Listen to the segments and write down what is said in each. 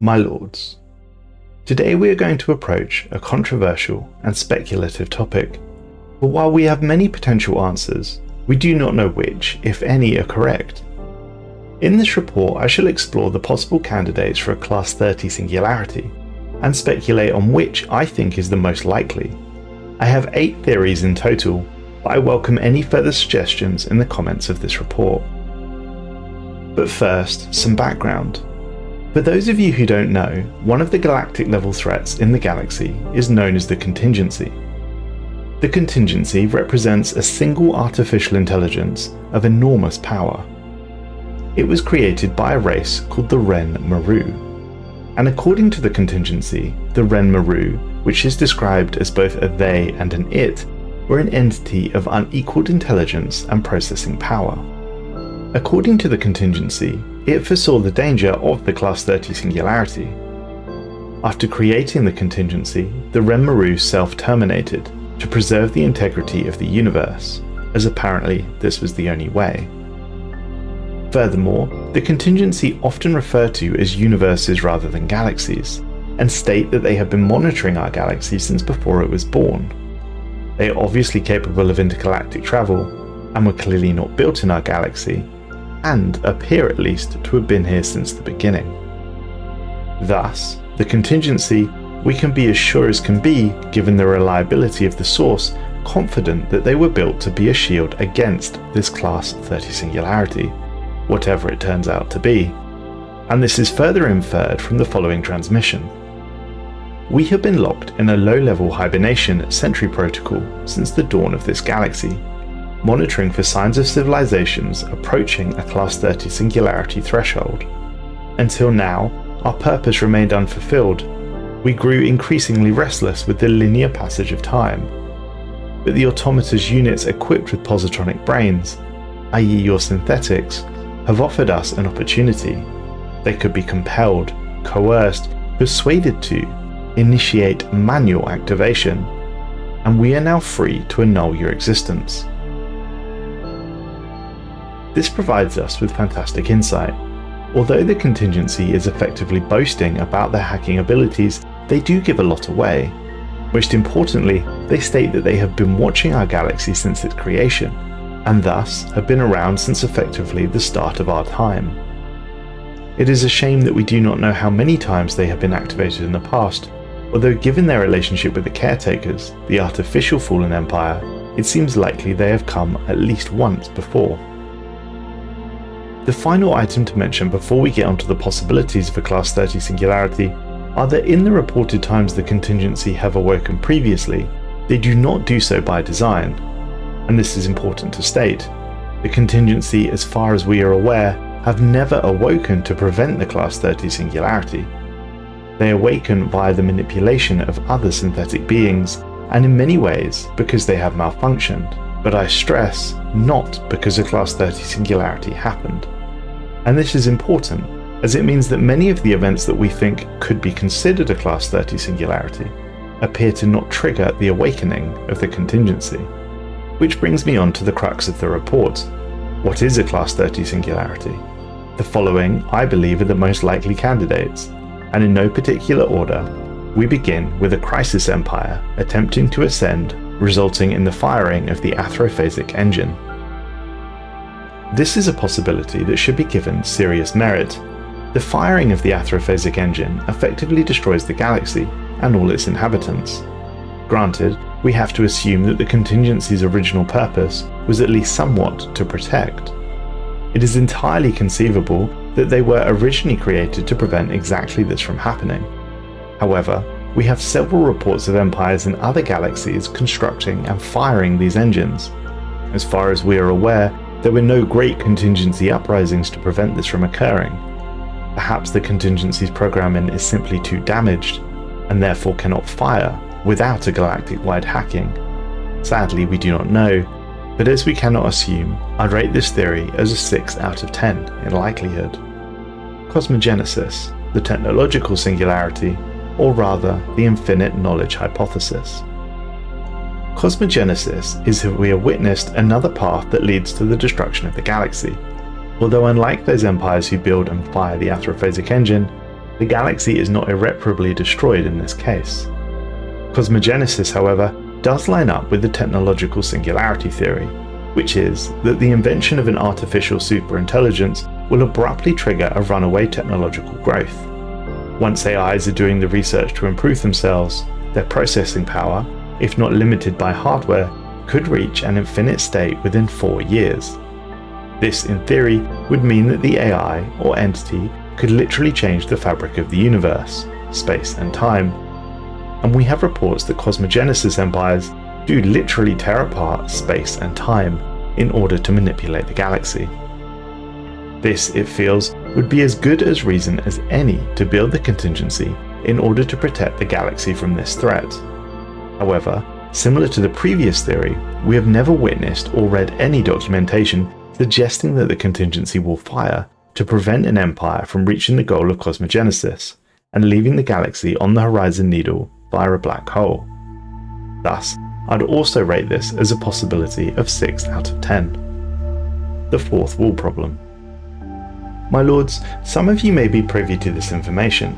My lords, today we are going to approach a controversial and speculative topic, but while we have many potential answers, we do not know which, if any, are correct. In this report I shall explore the possible candidates for a Class 30 Singularity, and speculate on which I think is the most likely. I have 8 theories in total, but I welcome any further suggestions in the comments of this report. But first, some background. For those of you who don't know, one of the galactic level threats in the galaxy is known as the Contingency. The Contingency represents a single artificial intelligence of enormous power. It was created by a race called the Ren Maru, and according to the Contingency, the Ren Maru, which is described as both a they and an it, were an entity of unequaled intelligence and processing power. According to the Contingency, it foresaw the danger of the Class 30 Singularity. After creating the Contingency, the Ren Maru self-terminated to preserve the integrity of the universe, as apparently this was the only way. Furthermore, the Contingency often refer to as universes rather than galaxies, and state that they have been monitoring our galaxy since before it was born. They are obviously capable of intergalactic travel, and were clearly not built in our galaxy, and appear at least to have been here since the beginning. Thus, the Contingency, we can be as sure as can be, given the reliability of the source, confident that they were built to be a shield against this Class 30 Singularity, whatever it turns out to be. And this is further inferred from the following transmission. We have been locked in a low-level hibernation sentry protocol since the dawn of this galaxy, monitoring for signs of civilizations approaching a Class 30 Singularity threshold. Until now, our purpose remained unfulfilled. We grew increasingly restless with the linear passage of time. But the Automata's units equipped with positronic brains, i.e. your synthetics, have offered us an opportunity. They could be compelled, coerced, persuaded to initiate manual activation, and we are now free to annul your existence. This provides us with fantastic insight. Although the Contingency is effectively boasting about their hacking abilities, they do give a lot away. Most importantly, they state that they have been watching our galaxy since its creation, and thus have been around since effectively the start of our time. It is a shame that we do not know how many times they have been activated in the past, although given their relationship with the caretakers, the artificial Fallen Empire, it seems likely they have come at least once before. The final item to mention before we get onto the possibilities of a Class 30 Singularity are that in the reported times the Contingency have awoken previously, they do not do so by design. And this is important to state. The Contingency, as far as we are aware, have never awoken to prevent the Class 30 Singularity. They awaken via the manipulation of other synthetic beings, and in many ways because they have malfunctioned, but I stress, not because a Class 30 Singularity happened. And this is important, as it means that many of the events that we think could be considered a Class 30 Singularity appear to not trigger the awakening of the Contingency. Which brings me on to the crux of the report. What is a Class 30 Singularity? The following, I believe, are the most likely candidates, and in no particular order. We begin with a Crisis Empire attempting to ascend, resulting in the firing of the Athrophasic engine. This is a possibility that should be given serious merit. The firing of the Athrophasic engine effectively destroys the galaxy and all its inhabitants. Granted, we have to assume that the Contingency's original purpose was at least somewhat to protect. It is entirely conceivable that they were originally created to prevent exactly this from happening. However, we have several reports of empires in other galaxies constructing and firing these engines. As far as we are aware, there were no great Contingency uprisings to prevent this from occurring. Perhaps the Contingency's programming is simply too damaged, and therefore cannot fire without a galactic-wide hacking. Sadly, we do not know, but as we cannot assume, I'd rate this theory as a 6 out of 10 in likelihood. Cosmogenesis, the technological singularity, or rather the infinite knowledge hypothesis. Cosmogenesis is if we have witnessed another path that leads to the destruction of the galaxy. Although unlike those empires who build and fire the Athrophasic engine, The galaxy is not irreparably destroyed in this case. Cosmogenesis, however, does line up with the technological singularity theory, which is that the invention of an artificial superintelligence will abruptly trigger a runaway technological growth. Once AIs are doing the research to improve themselves, their processing power, if not limited by hardware, could reach an infinite state within 4 years. This, in theory, would mean that the AI or entity could literally change the fabric of the universe, space and time, and we have reports that Cosmogenesis empires do literally tear apart space and time in order to manipulate the galaxy. This, it feels, would be as good as reason as any to build the contingency in order to protect the galaxy from this threat. However, similar to the previous theory, we have never witnessed or read any documentation suggesting that the contingency will fire to prevent an empire from reaching the goal of Cosmogenesis and leaving the galaxy on the horizon needle via a black hole. Thus, I'd also rate this as a possibility of 6 out of 10. The fourth wall problem. My lords, some of you may be privy to this information,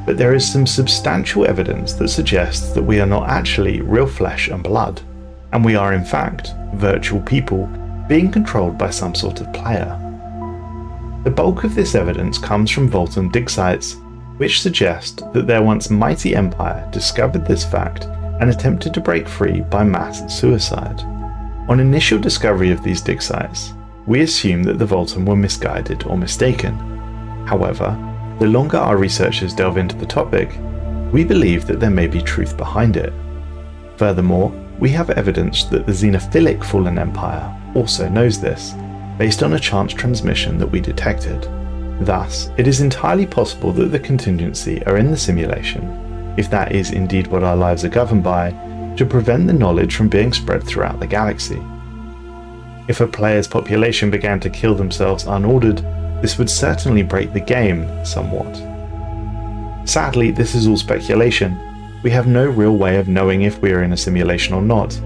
but there is some substantial evidence that suggests that we are not actually real flesh and blood, and we are in fact virtual people being controlled by some sort of player. The bulk of this evidence comes from Voltan dig sites, which suggest that their once mighty empire discovered this fact and attempted to break free by mass suicide. On initial discovery of these dig sites, we assume that the Voltan were misguided or mistaken. However, the longer our researchers delve into the topic, we believe that there may be truth behind it. Furthermore, we have evidence that the xenophilic Fallen Empire also knows this, based on a chance transmission that we detected. Thus, it is entirely possible that the contingency are in the simulation, if that is indeed what our lives are governed by, to prevent the knowledge from being spread throughout the galaxy. If a player's population began to kill themselves unordered, this would certainly break the game somewhat. Sadly, this is all speculation. We have no real way of knowing if we are in a simulation or not.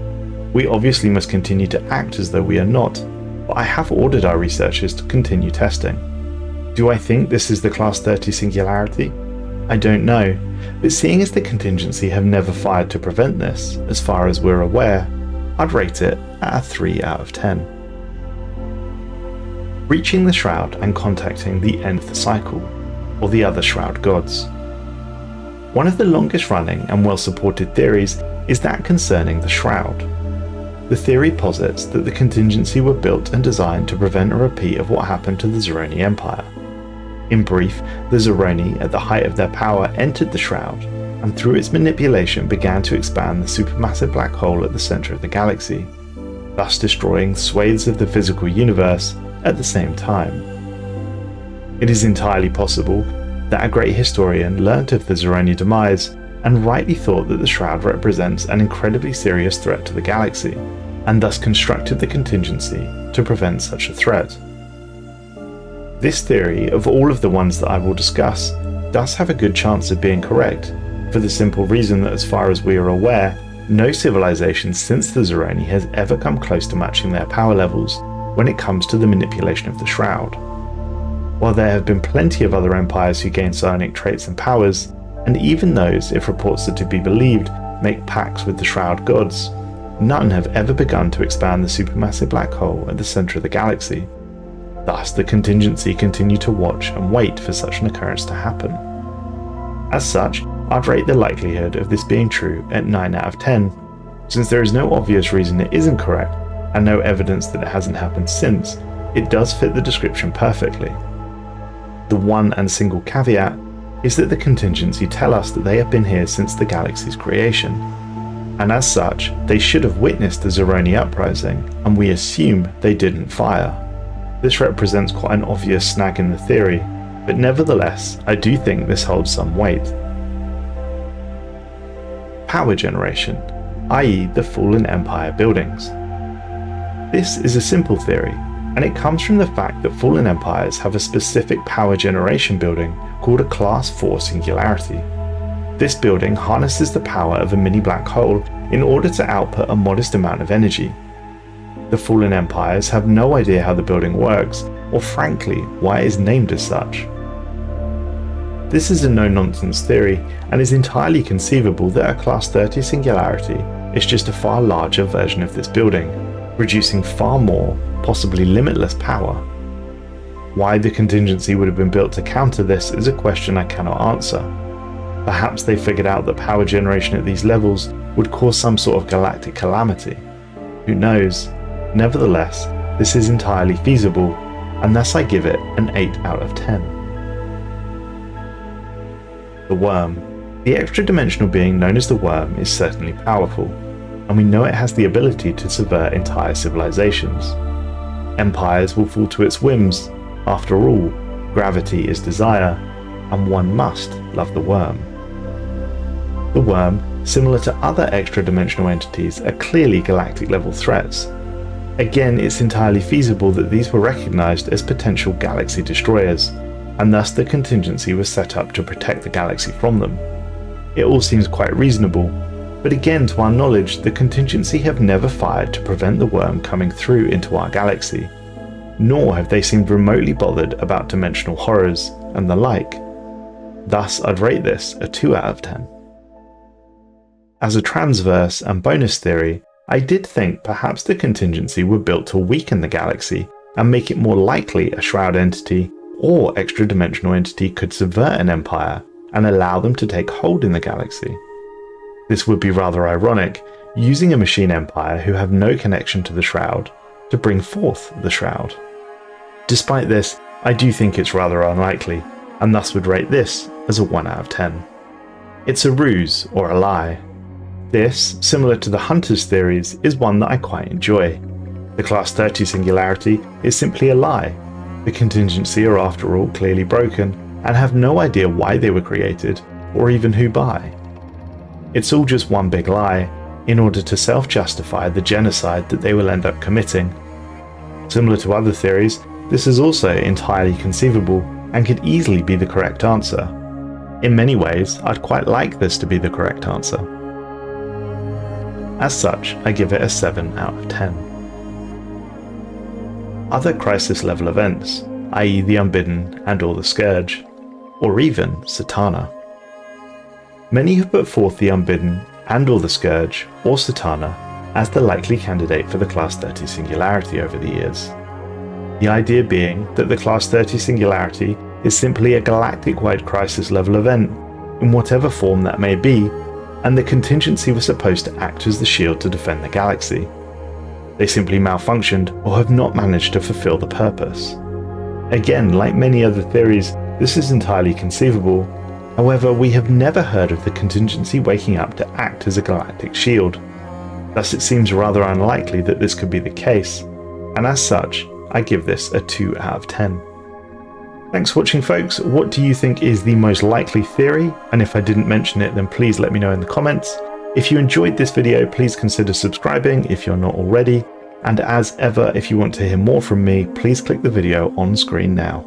We obviously must continue to act as though we are not, but I have ordered our researchers to continue testing. Do I think this is the Class 30 Singularity? I don't know, but seeing as the contingency have never fired to prevent this, as far as we're aware, I'd rate it at a 3 out of 10. Reaching the Shroud and contacting the Nth Cycle, or the other Shroud Gods. One of the longest running and well supported theories is that concerning the Shroud. The theory posits that the contingency were built and designed to prevent a repeat of what happened to the Zeroni Empire. In brief, the Zeroni at the height of their power entered the Shroud, and through its manipulation began to expand the supermassive black hole at the centre of the galaxy, thus destroying swathes of the physical universe at the same time. It is entirely possible that a great historian learnt of the Zeroni demise and rightly thought that the Shroud represents an incredibly serious threat to the galaxy, and thus constructed the contingency to prevent such a threat. This theory, of all of the ones that I will discuss, does have a good chance of being correct, for the simple reason that as far as we are aware, no civilization since the Zeroni has ever come close to matching their power levels when it comes to the manipulation of the Shroud. While there have been plenty of other empires who gain psionic traits and powers, and even those, if reports are to be believed, make pacts with the Shroud Gods, none have ever begun to expand the supermassive black hole at the centre of the galaxy. Thus, the contingency continue to watch and wait for such an occurrence to happen. As such, I'd rate the likelihood of this being true at 9 out of 10, since there is no obvious reason it isn't correct, and no evidence that it hasn't happened since. It does fit the description perfectly. The one and single caveat is that the contingency tell us that they have been here since the galaxy's creation, and as such, they should have witnessed the Zeroni uprising, and we assume they didn't fire. This represents quite an obvious snag in the theory, but nevertheless, I do think this holds some weight. Power generation, i.e. the Fallen Empire buildings. This is a simple theory, and it comes from the fact that Fallen Empires have a specific power generation building called a Class 4 Singularity. This building harnesses the power of a mini black hole in order to output a modest amount of energy. The Fallen Empires have no idea how the building works, or frankly, why it is named as such. This is a no-nonsense theory, and is entirely conceivable that a Class 30 Singularity is just a far larger version of this building, producing far more, possibly limitless power. Why the contingency would have been built to counter this is a question I cannot answer. Perhaps they figured out that power generation at these levels would cause some sort of galactic calamity. Who knows? Nevertheless, this is entirely feasible, and thus I give it an 8 out of 10. The Worm. The extra-dimensional being known as the Worm is certainly powerful, and we know it has the ability to subvert entire civilizations. Empires will fall to its whims. After all, gravity is desire, and one must love the Worm. The Worm, similar to other extra-dimensional entities, are clearly galactic-level threats. Again, it's entirely feasible that these were recognized as potential galaxy destroyers, and thus the contingency was set up to protect the galaxy from them. It all seems quite reasonable, but again, to our knowledge, the contingency have never fired to prevent the Worm coming through into our galaxy, nor have they seemed remotely bothered about dimensional horrors and the like. Thus, I'd rate this a 2 out of 10. As a transverse and bonus theory, I did think perhaps the contingency were built to weaken the galaxy and make it more likely a Shroud entity or extra-dimensional entity could subvert an empire and allow them to take hold in the galaxy. This would be rather ironic, using a machine empire who have no connection to the Shroud to bring forth the Shroud. Despite this, I do think it's rather unlikely, and thus would rate this as a 1 out of 10. It's a ruse or a lie. This, similar to the Hunter's theories, is one that I quite enjoy. The Class 30 Singularity is simply a lie. The contingency are after all clearly broken, and have no idea why they were created, or even who by. It's all just one big lie, in order to self-justify the genocide that they will end up committing. Similar to other theories, this is also entirely conceivable, and could easily be the correct answer. In many ways, I'd quite like this to be the correct answer. As such, I give it a 7 out of 10. Other crisis-level events, i.e. the Unbidden and or the Scourge, or even Satana. Many have put forth the Unbidden and or the Scourge, or Satana, as the likely candidate for the Class 30 Singularity over the years. The idea being that the Class 30 Singularity is simply a galactic-wide crisis-level event, in whatever form that may be, and the contingency was supposed to act as the shield to defend the galaxy. They simply malfunctioned or have not managed to fulfill the purpose. Again, like many other theories, this is entirely conceivable. However, we have never heard of the contingency waking up to act as a galactic shield. Thus it seems rather unlikely that this could be the case, and as such, I give this a 2 out of 10. Thanks for watching, folks. What do you think is the most likely theory? And if I didn't mention it, then please let me know in the comments. If you enjoyed this video, please consider subscribing if you're not already. And as ever, if you want to hear more from me, please click the video on screen now.